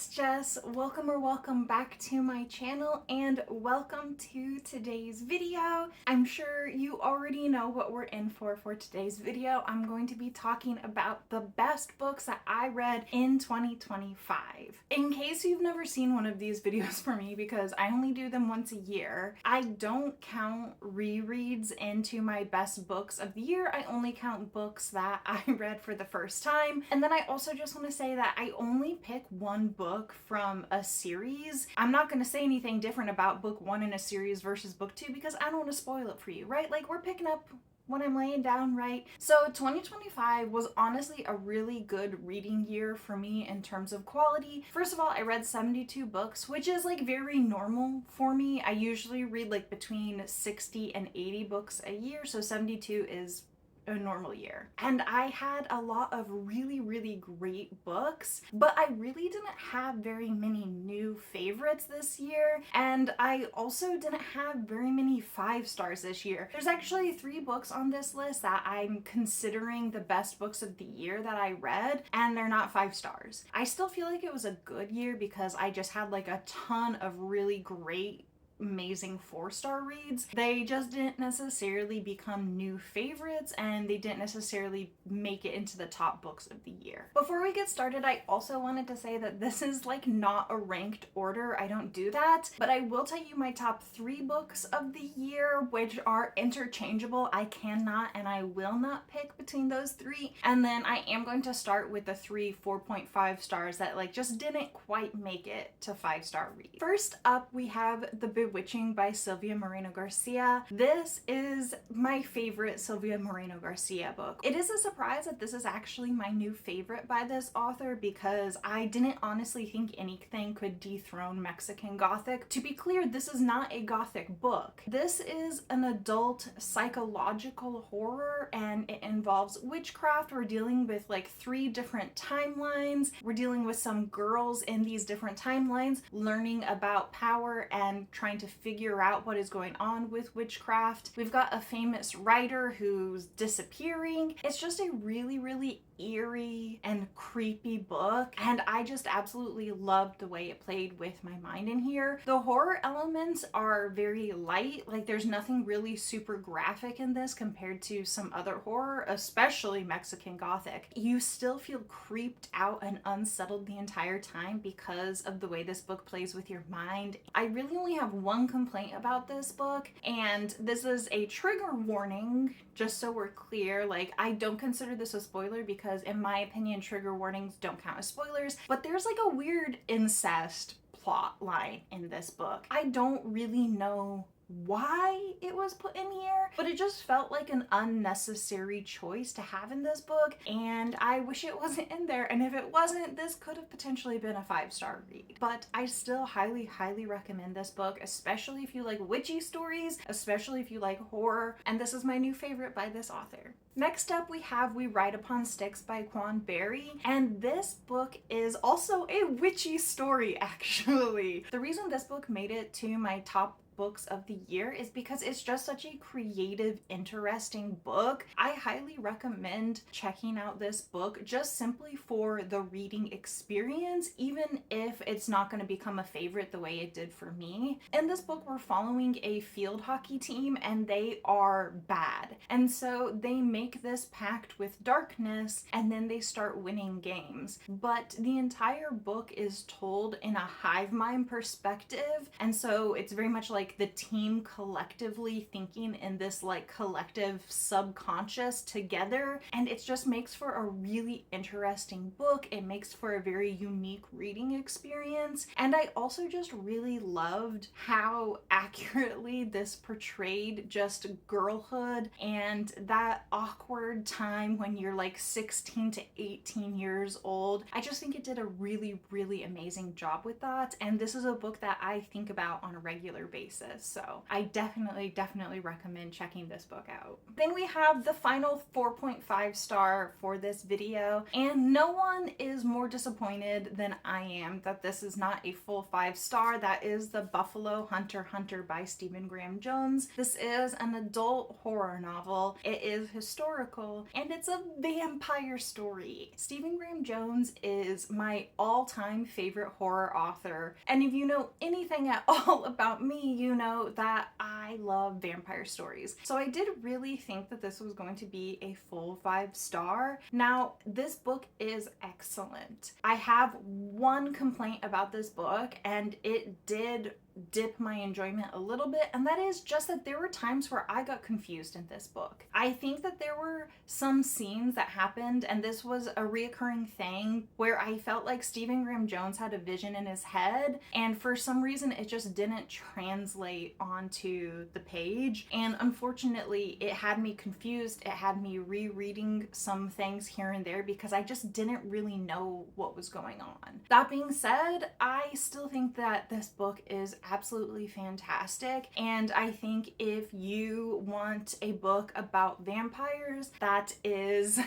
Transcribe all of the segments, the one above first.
it's Jess. Welcome back to my channel and welcome to today's video. I'm sure you already know what we're in for today's video. I'm going to be talking about the best books that I read in 2025. In case you've never seen one of these videos for me, because I only do them once a year, I don't count rereads into my best books of the year. I only count books that I read for the first time. And then I also just want to say that I only pick one book from a series. I'm not going to say anything different about book one in a series versus book two because I don't want to spoil it for you, right? Like, we're picking up what I'm laying down, right? So 2025 was honestly a really good reading year for me in terms of quality. First of all, I read 72 books, which is like very normal for me. I usually read like between 60 and 80 books a year, so 72 is a normal year. And I had a lot of really great books, but I really didn't have very many new favorites this year, and I also didn't have very many 5 stars this year. There's actually 3 books on this list that I'm considering the best books of the year that I read, and they're not 5 stars. I still feel like it was a good year because I just had like a ton of really great amazing 4-star reads. They just didn't necessarily become new favorites, and they didn't necessarily make it into the top books of the year. Before we get started, I also wanted to say that this is like not a ranked order. I don't do that, but I will tell you my top 3 books of the year, which are interchangeable. I cannot and I will not pick between those 3. And then I am going to start with the 3 4.5 stars that like just didn't quite make it to 5-star read. First up, we have The Bewitching by Silvia Moreno Garcia. This is my favorite Silvia Moreno Garcia book. It is a surprise that this is actually my new favorite by this author because I didn't honestly think anything could dethrone Mexican Gothic. To be clear, this is not a Gothic book. This is an adult psychological horror, and it involves witchcraft. We're dealing with like 3 different timelines. We're dealing with some girls in these different timelines learning about power and trying to figure out what is going on with witchcraft. We've got a famous writer who's disappearing. It's just a really eerie and creepy book, and I just absolutely loved the way it played with my mind in here. The horror elements are very light, like there's nothing really super graphic in this compared to some other horror, especially Mexican Gothic. You still feel creeped out and unsettled the entire time because of the way this book plays with your mind. I really only have one complaint about this book, and this is a trigger warning, just so we're clear. Like, I don't consider this a spoiler because in my opinion trigger warnings don't count as spoilers, but there's like a weird incest plot line in this book. I don't really know why it was put in here, but it just felt like an unnecessary choice to have in this book, and I wish it wasn't in there. And if it wasn't, this could have potentially been a 5-star read. But I still highly recommend this book, especially if you like witchy stories, especially if you like horror, and this is my new favorite by this author. Next up, we have We Ride Upon Sticks by Quan Berry, and this book is also a witchy story, actually. The reason this book made it to my top books of the year is because it's just such a creative, interesting book. I highly recommend checking out this book just simply for the reading experience, even if it's not going to become a favorite the way it did for me. In this book, we're following a field hockey team, and they are bad, and so they make this pact with darkness, and then they start winning games. But the entire book is told in a hive mind perspective, and so it's very much like the team collectively thinking in this like collective subconscious together, and it just makes for a really interesting book. It makes for a very unique reading experience, and I also just really loved how accurately this portrayed just girlhood and that awkward time when you're like 16 to 18 years old. I just think it did a really amazing job with that, and this is a book that I think about on a regular basis. basis. So I definitely recommend checking this book out. Then we have the final 4.5 star for this video, and no one is more disappointed than I am that this is not a full 5 star. That is The Buffalo Hunter Hunter by Stephen Graham Jones. This is an adult horror novel. It is historical and it's a vampire story. Stephen Graham Jones is my all-time favorite horror author, and if you know anything at all about me, you know that I love vampire stories. So I did really think that this was going to be a full 5 star. Now, this book is excellent. I have one complaint about this book, and it did dip my enjoyment a little bit, and that is just that there were times where I got confused in this book. I think that there were some scenes that happened, and this was a reoccurring thing, where I felt like Stephen Graham Jones had a vision in his head, and for some reason it just didn't translate onto the page, and unfortunately it had me confused. It had me rereading some things here and there because I just didn't really know what was going on. That being said, I still think that this book is absolutely fantastic, and I think if you want a book about vampires that is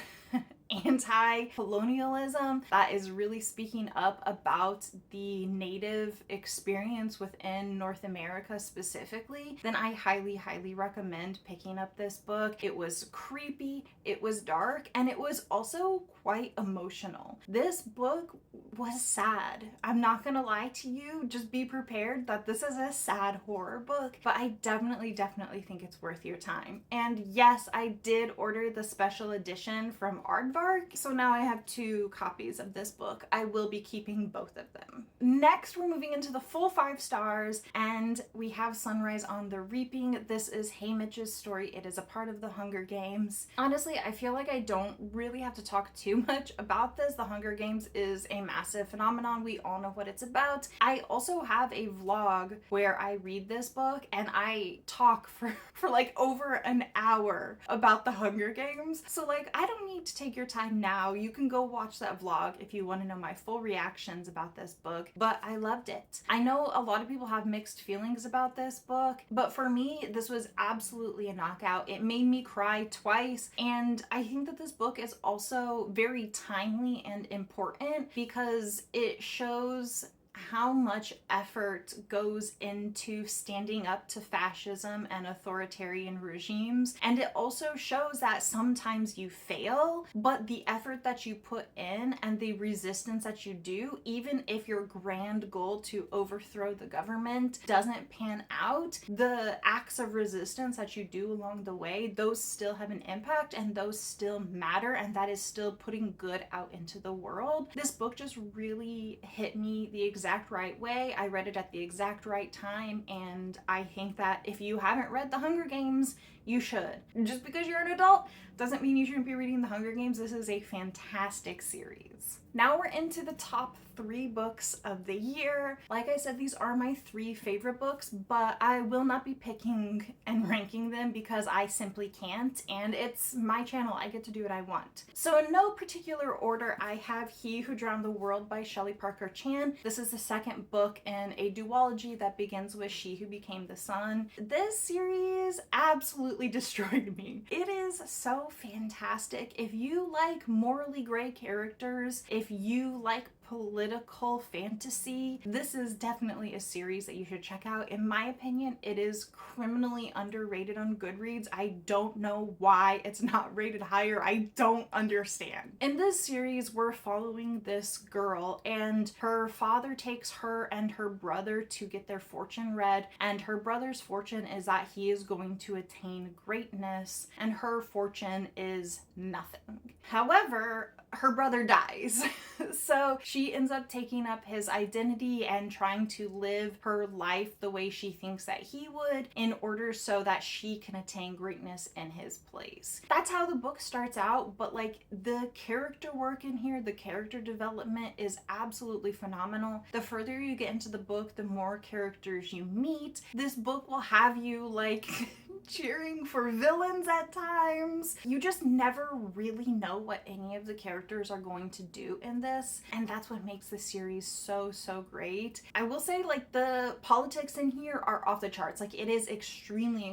anti-colonialism, that is really speaking up about the native experience within North America specifically, then I highly recommend picking up this book. It was creepy, it was dark, and it was also quite emotional. This book was sad. I'm not gonna lie to you, just be prepared that this is a sad horror book, but I definitely think it's worth your time. And yes, I did order the special edition from Aardvark, so now I have 2 copies of this book. I will be keeping both of them. Next, we're moving into the full 5 stars, and we have Sunrise on the Reaping. This is Haymitch's story. It is a part of the Hunger Games. Honestly, I feel like I don't really have to talk too much about this. The Hunger Games is a massive phenomenon. We all know what it's about. I also have a vlog where I read this book and I talk for like over an hour about the Hunger Games. So like, I don't need to take your time now. You can go watch that vlog if you want to know my full reactions about this book, but I loved it. I know a lot of people have mixed feelings about this book, but for me, this was absolutely a knockout. It made me cry twice, and I think that this book is also very timely and important because it shows how much effort goes into standing up to fascism and authoritarian regimes. And it also shows that sometimes you fail, but the effort that you put in and the resistance that you do, even if your grand goal to overthrow the government doesn't pan out, the acts of resistance that you do along the way, those still have an impact and those still matter, and that is still putting good out into the world. This book just really hit me the exact right way. I read it at the exact right time, and I think that if you haven't read The Hunger Games, you should. Just because you're an adult doesn't mean you shouldn't be reading The Hunger Games. This is a fantastic series. Now we're into the top 3 books of the year. Like I said, these are my 3 favorite books, but I will not be picking and ranking them because I simply can't, and it's my channel. I get to do what I want. So in no particular order, I have He Who Drowned the World by Shelley Parker Chan. This is the second book in a duology that begins with She Who Became the Sun. This series absolutely destroyed me. It is so fantastic. If you like morally gray characters, if you like political fantasy, this is definitely a series that you should check out. In my opinion, it is criminally underrated on Goodreads. I don't know why it's not rated higher. I don't understand. In this series, we're following this girl, and her father takes her and her brother to get their fortune read, and her brother's fortune is that he is going to attain greatness, and her fortune is nothing. However, her brother dies. So she ends up taking up his identity and trying to live her life the way she thinks that he would in order so that she can attain greatness in his place. That's how the book starts out, but like the character work in here, the character development is absolutely phenomenal. The further you get into the book, the more characters you meet. This book will have you like cheering for villains at times. You just never really know what any of the characters are going to do in this, and that's what makes the series so great. I will say, like, the politics in here are off the charts. Like, it is extremely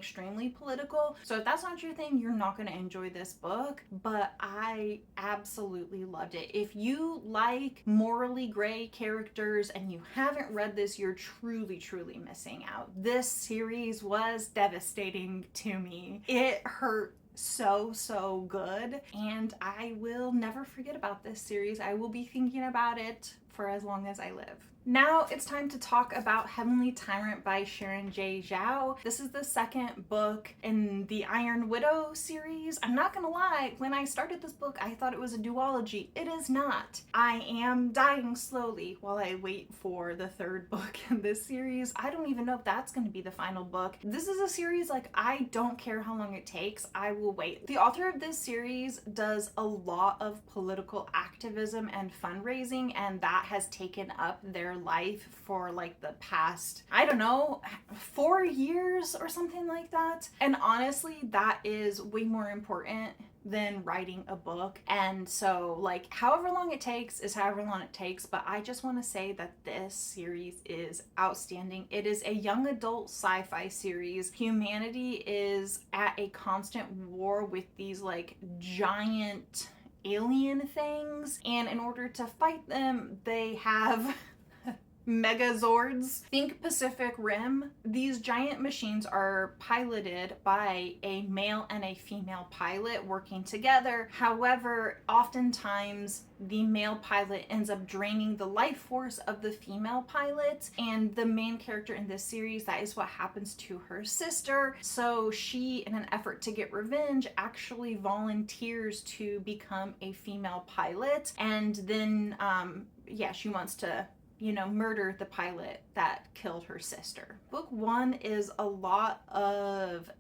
political, so if that's not your thing, you're not going to enjoy this book, but I absolutely loved it. If you like morally gray characters and you haven't read this, you're truly missing out. This series was devastating to me. It hurt so good, and I will never forget about this series. I will be thinking about it for as long as I live. Now it's time to talk about Heavenly Tyrant by Sharon J. Zhao. This is the second book in the Iron Widow series. I'm not gonna lie, when I started this book, I thought it was a duology. It is not. I am dying slowly while I wait for the third book in this series. I don't even know if that's gonna be the final book. This is a series, like, I don't care how long it takes. I will wait. The author of this series does a lot of political activism and fundraising, and that has taken up their life for like the past, I don't know, 4 years or something like that. And honestly, that is way more important than writing a book. And so, like, however long it takes is however long it takes, but I just want to say that this series is outstanding. It is a young adult sci-fi series. Humanity is at a constant war with these like giant alien things, and in order to fight them, they have Megazords. Think Pacific Rim. These giant machines are piloted by a male and a female pilot working together. However, oftentimes the male pilot ends up draining the life force of the female pilot, and the main character in this series, that is what happens to her sister. So she, in an effort to get revenge, actually volunteers to become a female pilot, and then she wants to, you know, murder the pilot that killed her sister. Book 1 is a lot of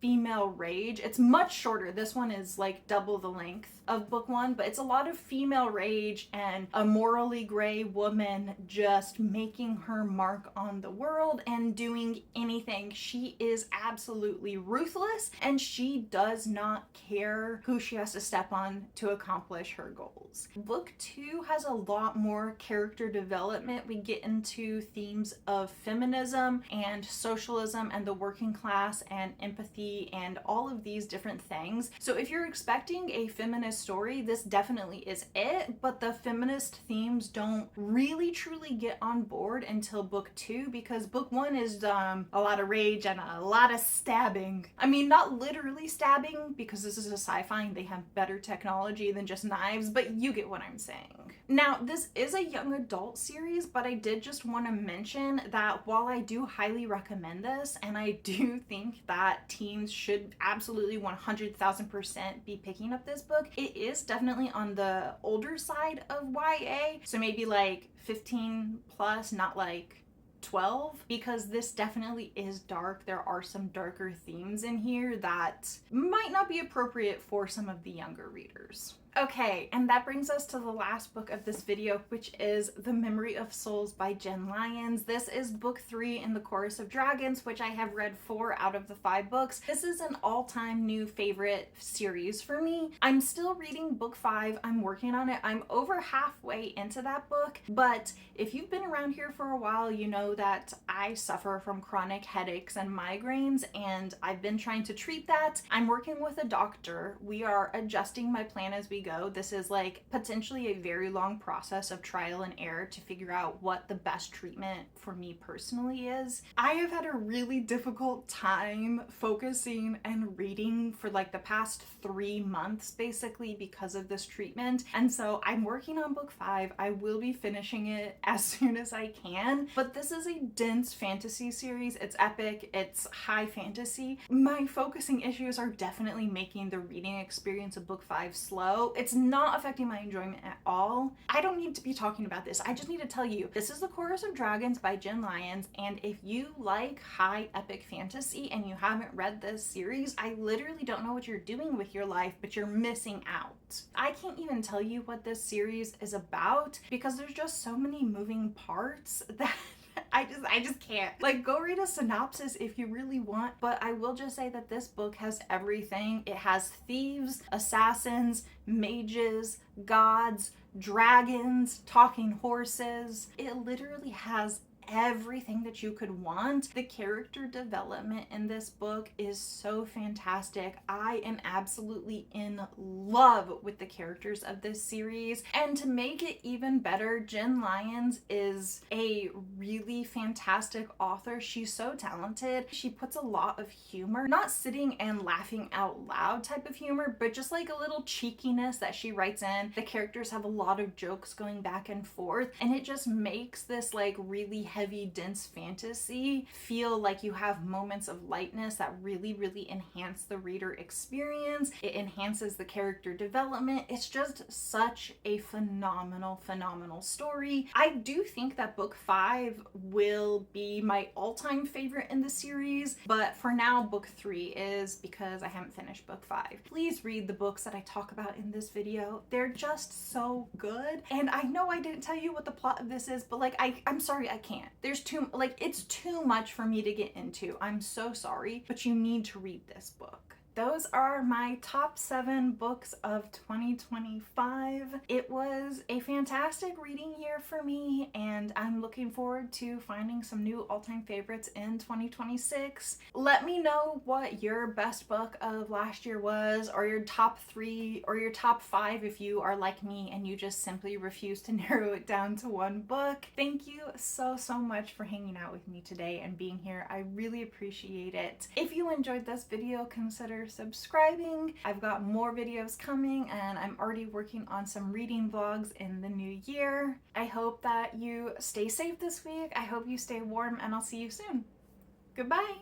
female rage. It's much shorter. This one is like double the length of book 1, but it's a lot of female rage and a morally gray woman just making her mark on the world and doing anything. She is absolutely ruthless, and she does not care who she has to step on to accomplish her goals. Book 2 has a lot more character development. We get into themes of feminism and socialism and the working class and empathy and all of these different things. So if you're expecting a feminist story, this definitely is it, but the feminist themes don't really truly get on board until book 2, because book 1 is a lot of rage and a lot of stabbing. I mean, not literally stabbing, because this is a sci-fi and they have better technology than just knives, but you get what I'm saying. Now, this is a young adult series, but I did just want to mention that while I do highly recommend this, and I do think that teens should absolutely 100,000% be picking up this book, it is definitely on the older side of YA, so maybe like 15 plus, not like 12, because this definitely is dark. There are some darker themes in here that might not be appropriate for some of the younger readers. Okay, and that brings us to the last book of this video, which is The Memory of Souls by Jenn Lyons. This is book 3 in the Chorus of Dragons, which I have read 4 out of the 5 books. This is an all-time new favorite series for me. I'm still reading book 5. I'm working on it. I'm over halfway into that book, but if you've been around here for a while, you know that I suffer from chronic headaches and migraines, and I've been trying to treat that. I'm working with a doctor. We are adjusting my plan as we go. This is like potentially a very long process of trial and error to figure out what the best treatment for me personally is. I have had a really difficult time focusing and reading for like the past 3 months basically because of this treatment, and so I'm working on book 5. I will be finishing it as soon as I can, but this is a dense fantasy series. It's epic, it's high fantasy. My focusing issues are definitely making the reading experience of book 5 slow. It's not affecting my enjoyment at all. I don't need to be talking about this. I just need to tell you, this is The Chorus of Dragons by Jenn Lyons, and if you like high epic fantasy and you haven't read this series, I literally don't know what you're doing with your life, but you're missing out. I can't even tell you what this series is about because there's just so many moving parts that I just can't. Like, go read a synopsis if you really want, but I will just say that this book has everything. It has thieves, assassins, mages, gods, dragons, talking horses. It literally has everything that you could want. The character development in this book is so fantastic. I am absolutely in love with the characters of this series. And to make it even better, Jen Lyons is a really fantastic author. She's so talented. She puts a lot of humor, not sitting and laughing out loud type of humor, but just like a little cheekiness that she writes in. The characters have a lot of jokes going back and forth, and it just makes this like really heavy, dense fantasy feel like you have moments of lightness that really, really enhance the reader experience. It enhances the character development. It's just such a phenomenal story. I do think that book 5 will be my all-time favorite in the series, but for now, book 3 is, because I haven't finished book 5. Please read the books that I talk about in this video. They're just so good. And I know I didn't tell you what the plot of this is, but like, I'm sorry, I can't. It's too much for me to get into. I'm so sorry, but you need to read this book. Those are my top 7 books of 2025. It was a fantastic reading year for me, and I'm looking forward to finding some new all-time favorites in 2026. Let me know what your best book of last year was, or your top 3, or your top 5 if you are like me and you just simply refuse to narrow it down to one book. Thank you so much for hanging out with me today and being here. I really appreciate it. If you enjoyed this video, consider subscribing. I've got more videos coming, and I'm already working on some reading vlogs in the new year. I hope that you stay safe this week. I hope you stay warm, and I'll see you soon. Goodbye.